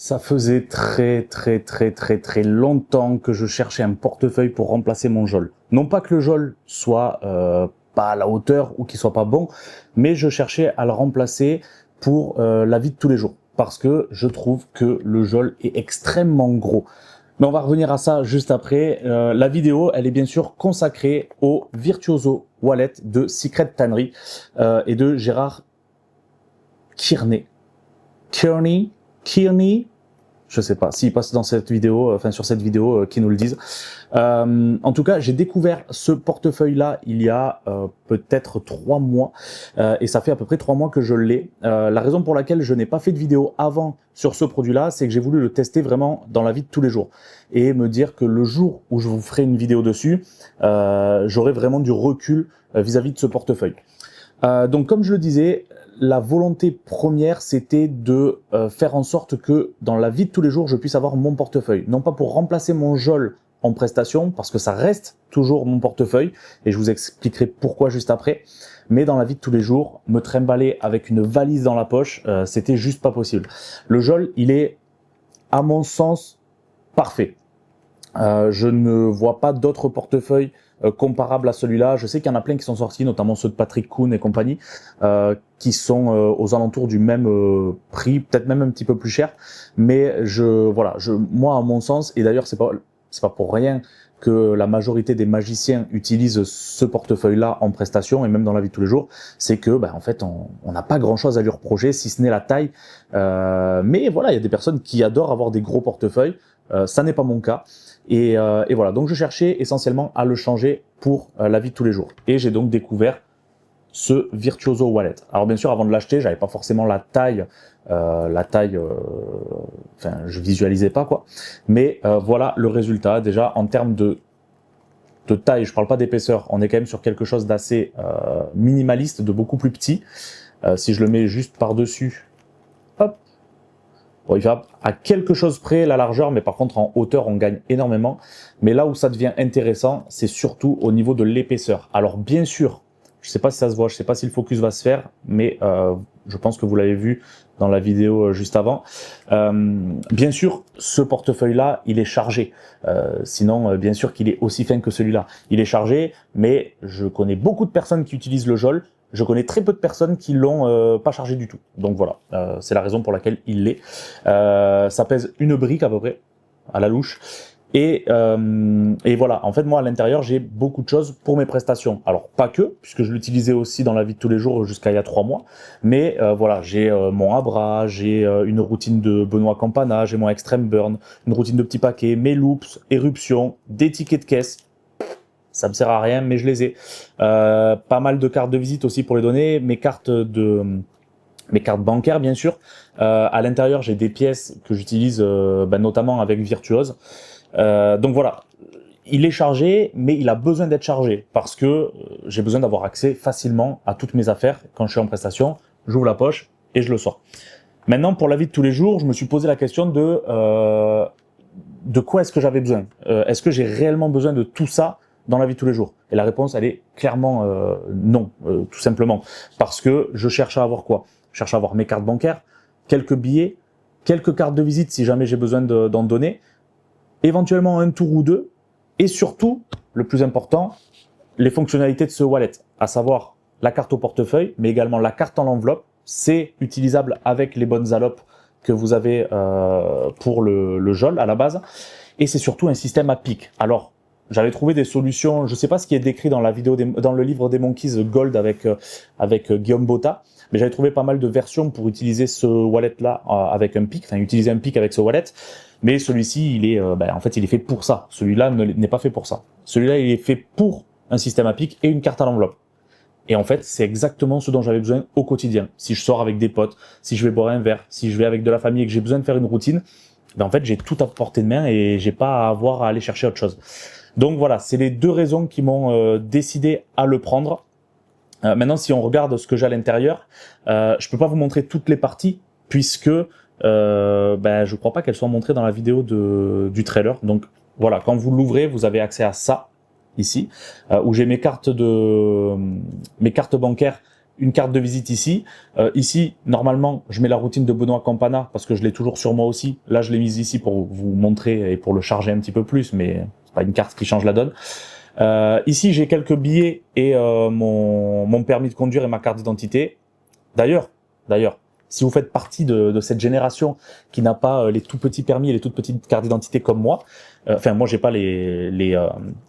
Ça faisait très longtemps que je cherchais un portefeuille pour remplacer mon Jol. Non pas que le Jol soit pas à la hauteur ou qu'il soit pas bon, mais je cherchais à le remplacer pour la vie de tous les jours. Parce que je trouve que le Jol est extrêmement gros. Mais on va revenir à ça juste après. La vidéo, elle est bien sûr consacrée au Virtuoso Wallet de Secret Tannery et de Gérard Kearney. Kearney, je sais pas s'il passe dans cette vidéo, enfin sur cette vidéo, qui nous le disent. En tout cas, j'ai découvert ce portefeuille-là il y a peut-être 3 mois, et ça fait à peu près 3 mois que je l'ai. La raison pour laquelle je n'ai pas fait de vidéo avant sur ce produit-là, c'est que j'ai voulu le tester vraiment dans la vie de tous les jours et me dire que le jour où je vous ferai une vidéo dessus, j'aurai vraiment du recul vis-à-vis de ce portefeuille. Donc comme je le disais, la volonté première, c'était de faire en sorte que dans la vie de tous les jours, je puisse avoir mon portefeuille. Non pas pour remplacer mon Jol en prestation, parce que ça reste toujours mon portefeuille, et je vous expliquerai pourquoi juste après, mais dans la vie de tous les jours, me trimballer avec une valise dans la poche, c'était juste pas possible. Le Jol, il est, à mon sens, parfait. Je ne vois pas d'autres portefeuilles comparables à celui-là. Je sais qu'il y en a plein qui sont sortis, notamment ceux de Patrick Kuhn et compagnie, qui sont aux alentours du même prix, peut-être même un petit peu plus cher. Mais moi, à mon sens, et d'ailleurs c'est pas pour rien que la majorité des magiciens utilisent ce portefeuille-là en prestation et même dans la vie de tous les jours, c'est que, en fait, on n'a pas grand-chose à lui reprocher, si ce n'est la taille. Mais voilà, il y a des personnes qui adorent avoir des gros portefeuilles. Ça n'est pas mon cas. Et voilà, donc je cherchais essentiellement à le changer pour la vie de tous les jours. Et j'ai donc découvert ce Virtuoso Wallet. Alors bien sûr, avant de l'acheter, j'avais pas forcément la taille, enfin je visualisais pas quoi. Mais voilà le résultat. Déjà en termes de taille, je parle pas d'épaisseur, on est quand même sur quelque chose d'assez minimaliste, de beaucoup plus petit. Si je le mets juste par-dessus, hop. Bon, il va à quelque chose près la largeur, mais par contre en hauteur on gagne énormément. Mais là où ça devient intéressant, c'est surtout au niveau de l'épaisseur. Alors bien sûr, je ne sais pas si ça se voit, je ne sais pas si le focus va se faire, mais je pense que vous l'avez vu dans la vidéo juste avant. Bien sûr, ce portefeuille-là, il est chargé. Sinon, bien sûr qu'il est aussi fin que celui-là. Il est chargé, mais je connais beaucoup de personnes qui utilisent le Jol. Je connais très peu de personnes qui l'ont pas chargé du tout. Donc voilà, c'est la raison pour laquelle il l'est. Ça pèse une brique à peu près, à la louche. Et voilà, en fait moi à l'intérieur j'ai beaucoup de choses pour mes prestations. Alors pas que, puisque je l'utilisais aussi dans la vie de tous les jours jusqu'à il y a 3 mois. Mais voilà, j'ai mon Abra, j'ai une routine de Benoît Campana, j'ai mon Extreme Burn, une routine de petits paquets, mes loops, éruptions, des tickets de caisse. Ça me sert à rien, mais je les ai. Pas mal de cartes de visite aussi pour les donner, mes cartes bancaires bien sûr. À l'intérieur, j'ai des pièces que j'utilise notamment avec Virtuose. Donc voilà, il est chargé, mais il a besoin d'être chargé parce que j'ai besoin d'avoir accès facilement à toutes mes affaires. Quand je suis en prestation, j'ouvre la poche et je le sors. Maintenant, pour la vie de tous les jours, je me suis posé la question de quoi est-ce que j'avais besoin. Est-ce que j'ai réellement besoin de tout ça dans la vie de tous les jours? Et la réponse, elle est clairement non, tout simplement. Parce que je cherche à avoir quoi? Je cherche à avoir mes cartes bancaires, quelques billets, quelques cartes de visite si jamais j'ai besoin d'en donner, éventuellement un tour ou deux, et surtout, le plus important, les fonctionnalités de ce wallet, à savoir la carte au portefeuille, mais également la carte en l'enveloppe. C'est utilisable avec les bonnes allopes que vous avez pour le Jol à la base, et c'est surtout un système à pic. Alors, j'avais trouvé des solutions, je ne sais pas ce qui est décrit dans dans le livre des Monkeys Gold avec Guillaume Botta, mais j'avais trouvé pas mal de versions pour utiliser ce wallet-là avec un pic, enfin utiliser un pic avec ce wallet. Mais celui-ci, il est, en fait, il est fait pour ça. Celui-là n'est pas fait pour ça. Celui-là, il est fait pour un système à pic et une carte à l'enveloppe. Et en fait, c'est exactement ce dont j'avais besoin au quotidien. Si je sors avec des potes, si je vais boire un verre, si je vais avec de la famille et que j'ai besoin de faire une routine, en fait, j'ai tout à portée de main et j'ai pas à avoir à aller chercher autre chose. Donc voilà, c'est les 2 raisons qui m'ont décidé à le prendre. Maintenant, si on regarde ce que j'ai à l'intérieur, je peux pas vous montrer toutes les parties puisque je crois pas qu'elles soient montrées dans la vidéo du trailer. Donc voilà, quand vous l'ouvrez, vous avez accès à ça ici, où j'ai mes cartes bancaires une carte de visite ici. Ici, normalement, je mets la routine de Benoît Campana parce que je l'ai toujours sur moi aussi. Là, je l'ai mise ici pour vous montrer et pour le charger un petit peu plus, mais c'est pas une carte qui change la donne. Ici, j'ai quelques billets et mon permis de conduire et ma carte d'identité. D'ailleurs, si vous faites partie de cette génération qui n'a pas les tout petits permis et les toutes petites cartes d'identité comme moi, enfin moi j'ai pas les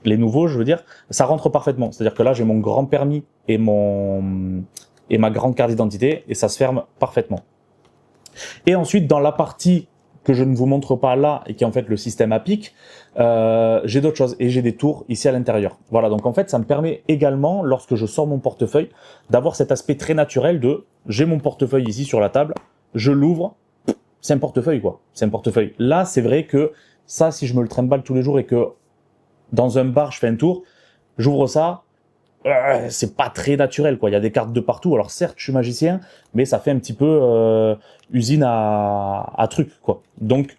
nouveaux, je veux dire, ça rentre parfaitement. C'est-à-dire que là j'ai mon grand permis et ma grande carte d'identité et ça se ferme parfaitement. Et ensuite dans la partie que je ne vous montre pas là et qui est en fait le système à pic, j'ai d'autres choses et j'ai des tours ici à l'intérieur. Voilà, donc en fait ça me permet également, lorsque je sors mon portefeuille, d'avoir cet aspect très naturel de j'ai mon portefeuille ici sur la table, je l'ouvre, c'est un portefeuille quoi, c'est un portefeuille. Là c'est vrai que ça, si je me le trimballe tous les jours et que dans un bar je fais un tour, j'ouvre ça, c'est pas très naturel quoi. Il y a des cartes de partout. Alors certes, je suis magicien, mais ça fait un petit peu usine à truc quoi. Donc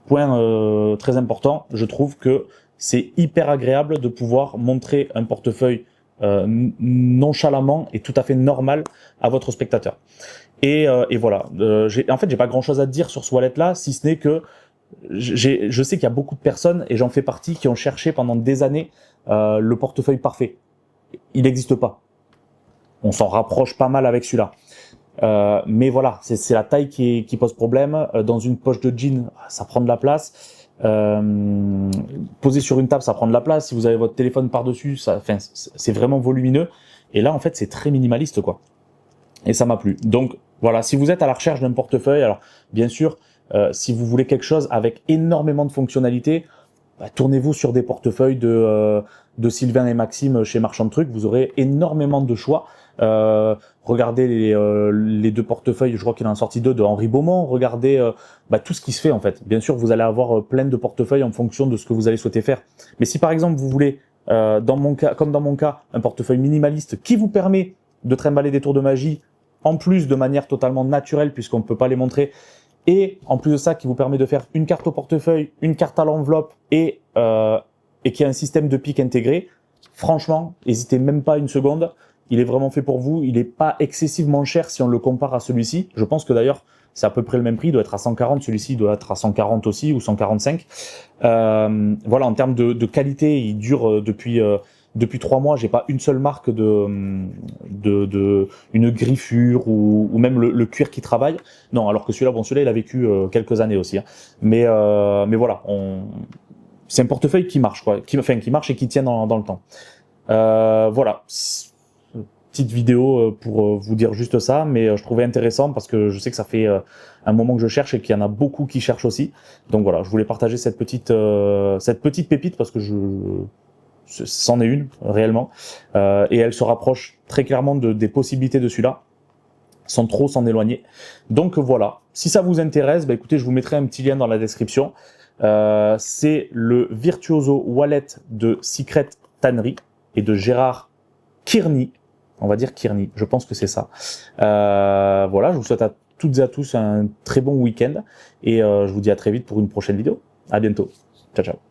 point très important, je trouve que c'est hyper agréable de pouvoir montrer un portefeuille nonchalamment et tout à fait normal à votre spectateur. Et voilà. En fait, j'ai pas grand chose à dire sur ce wallet là, si ce n'est que je sais qu'il y a beaucoup de personnes, et j'en fais partie, qui ont cherché pendant des années le portefeuille parfait. Il n'existe pas. On s'en rapproche pas mal avec celui-là. Mais voilà, c'est la taille qui pose problème. Dans une poche de jean, ça prend de la place. Posé sur une table, ça prend de la place. Si vous avez votre téléphone par-dessus, c'est vraiment volumineux. Et là, en fait, c'est très minimaliste, quoi. Et ça m'a plu. Donc, voilà, si vous êtes à la recherche d'un portefeuille, alors, bien sûr, si vous voulez quelque chose avec énormément de fonctionnalités, tournez-vous sur des portefeuilles de Sylvain et Maxime chez Marchand de Trucs. Vous aurez énormément de choix. Regardez les deux portefeuilles, je crois qu'il en a sorti deux de Henri Beaumont. Regardez tout ce qui se fait en fait. Bien sûr, vous allez avoir plein de portefeuilles en fonction de ce que vous allez souhaiter faire. Mais si par exemple vous voulez, dans mon cas, un portefeuille minimaliste qui vous permet de trimballer des tours de magie, en plus de manière totalement naturelle puisqu'on ne peut pas les montrer, et en plus de ça qui vous permet de faire une carte au portefeuille, une carte à l'enveloppe et qui a un système de pic intégré, franchement, n'hésitez même pas une seconde. Il est vraiment fait pour vous. Il n'est pas excessivement cher si on le compare à celui-ci. Je pense que d'ailleurs, c'est à peu près le même prix. Il doit être à 140. Celui-ci doit être à 140 aussi ou 145. Voilà, en termes de qualité, il dure depuis 3 mois. J'ai pas une seule marque une griffure ou même le cuir qui travaille. Non, alors que celui-là, bon, celui-là, il a vécu quelques années aussi. Hein. Mais voilà, c'est un portefeuille qui marche, quoi. Qui marche et qui tient dans le temps. Voilà. Petite vidéo pour vous dire juste ça, mais je trouvais intéressant parce que je sais que ça fait un moment que je cherche et qu'il y en a beaucoup qui cherchent aussi. Donc voilà, je voulais partager cette petite pépite parce que c'en est une réellement et elle se rapproche très clairement des possibilités de celui-là sans trop s'en éloigner. Donc voilà, si ça vous intéresse, écoutez, je vous mettrai un petit lien dans la description. C'est le Virtuoso Wallet de Secret Tannery et de Gérard Kearney. On va dire Kearney, je pense que c'est ça. Voilà, je vous souhaite à toutes et à tous un très bon week-end et je vous dis à très vite pour une prochaine vidéo. À bientôt. Ciao, ciao.